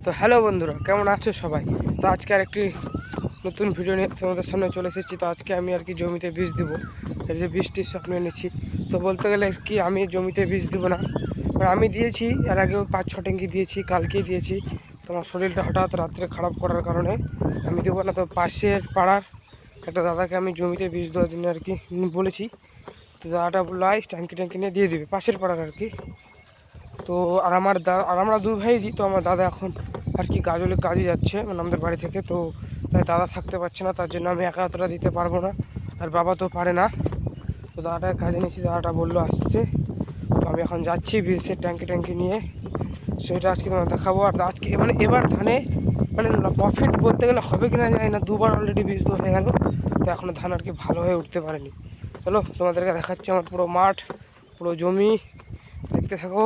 তো হ্যালো বন্ধুরা, কেমন আছো সবাই? তো আজকে আর একটি নতুন ভিডিও নিয়ে তোমাদের সামনে চলে এসেছি। তো আজকে আমি আর কি জমিতে বীজ দেবো, এই যে বৃষ্টির স্বপ্ন এনেছি। তো বলতে গেলে কি আমি জমিতে বীজ দেবো না, আমি দিয়েছি এর আগেও 5-6 ট্যাঙ্কি দিয়েছি, কালকেই দিয়েছি। তোমার শরীরটা হঠাৎ রাত্রে খারাপ করার কারণে আমি দেবো না। তো পাশের পাড়ার একটা দাদাকে আমি জমিতে বীজ দেওয়ার জন্য আর কি বলেছি। তো দাদাটা বললো আই ট্যাঙ্কি ট্যাঙ্কি নিয়ে দিয়ে দিবে, পাশের পাড়ার আর কি। তো আর আমরা দুই ভাই দিই। তো আমার দাদা এখন আর কি গাজলে কাজে যাচ্ছে, মানে আমাদের বাড়ি থেকে। তো তাই দাদা থাকতে পারছে না, তার জন্য আমি একা অতটা দিতে পারবো না, আর বাবা তো পারে না। তো দাদাটার কাজে নিয়েছি, দাদাটা বললো আসছে। তো আমি এখন যাচ্ছি বীজের ট্যাঙ্কি নিয়ে, সেটা আজকে তোমার দেখাবো। আর আজকে মানে এবার ধানে মানে প্রফিট বলতে গেলে হবে কিনা জানি না, দুবার অলরেডি বীজ দেওয়া হয়ে গেল, তো এখনও ধান আর কি ভালো হয়ে উঠতে পারেনি। চলো তোমাদেরকে দেখাচ্ছি আমার পুরো মাঠ, পুরো জমি, দেখতে থাকো।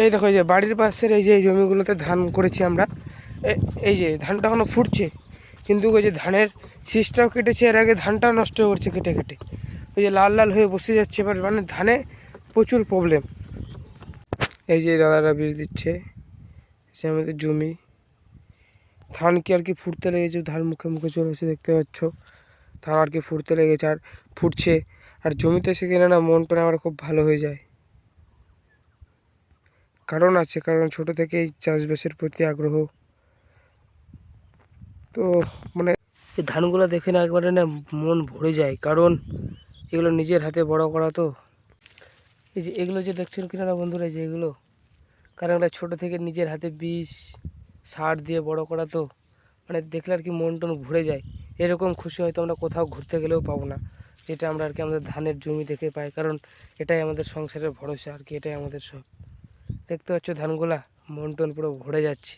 এই দেখো, এই যে বাড়ির পাশের এই যে এই জমিগুলোতে ধান করেছি আমরা। এই যে ধানটা এখনো ফুটছে, কিন্তু ওই যে ধানের শীষটাও কেটেছে, এর আগে ধানটাও নষ্ট করছে কেটে কেটে। ওই যে লাল লাল হয়ে বসে যাচ্ছে, এবার মানে ধানে প্রচুর প্রবলেম। এই যে দাদারা বীজ দিচ্ছে, সে আমাদের জমি। ধান কি আর কি ফুটতে লেগেছে, ধান মুখে মুখে চলে এসে দেখতে পাচ্ছ, ধান আর কি ফুটতে লেগেছে আর ফুটছে। আর জমিতে এসে কিনে না মন প্রাণ আমার খুব ভালো হয়ে যায়। কারণ আছে, কারণ ছোট থেকেই চাষবাসের প্রতি আগ্রহ। তো মানে এই ধানগুলো দেখে না একবারে না মন ভরে যায়, কারণ এগুলো নিজের হাতে বড় করা। তো এই যে এগুলো যে দেখছেন কিনা না বন্ধুরা, এই যে এগুলো, কারণ এগুলো ছোটো থেকে নিজের হাতে বীজ সার দিয়ে বড় করা। তো মানে দেখলে আর কি মন টন ভরে যায়। এরকম খুশি হয়তো আমরা কোথাও ঘুরতে গেলেও পাবো না, যেটা আমরা আর কি আমাদের ধানের জমি দেখে পাই। কারণ এটাই আমাদের সংসারের ভরসা আর কি, এটাই আমাদের সব। দেখতে পাচ্ছ ধানগুলা, মন টন পুরো ভরে যাচ্ছে,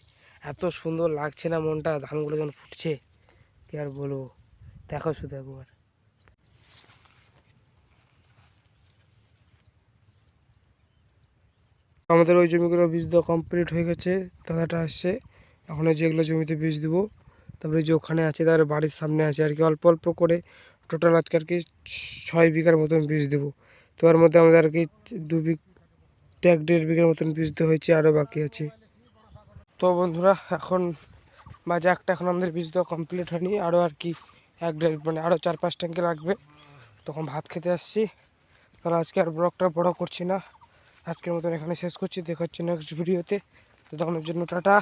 এত সুন্দর লাগছে না মনটা ধানগুলো যখন ফুটছে, কি আর বলবো। দেখো শুধু একবার। আমাদের ওই জমিগুলো বীজ দেওয়া কমপ্লিট হয়ে গেছে, দাদাটা আসছে। এখন যেগুলো জমিতে বীজ দেবো, তারপরে যে ওখানে আছে তার বাড়ির সামনে আছে আর কি, অল্প অল্প করে টোটাল আজকে আর কি 6 বিঘার মতন বীজ দেবো। তো এর মধ্যে আমাদের আর কি 1.5 বিঘার মতন বীজ দেওয়া হয়েছে, আরও বাকি আছে। তো বন্ধুরা, এখন বাজে একটা, এখন আমাদের বীজ দেওয়া কমপ্লিট হয়নি, আরও আর কি 1-1.5 মানে আরও 4-5 ট্যাঙ্কি লাগবে, তখন ভাত খেতে আসছি। তাহলে আজকে আর ব্লগটা বড় করছি না, আজকের মতন এখানে শেষ করছি। দেখা হচ্ছে নেক্সট ভিডিওতে, তো তখনের জন্য টাটা।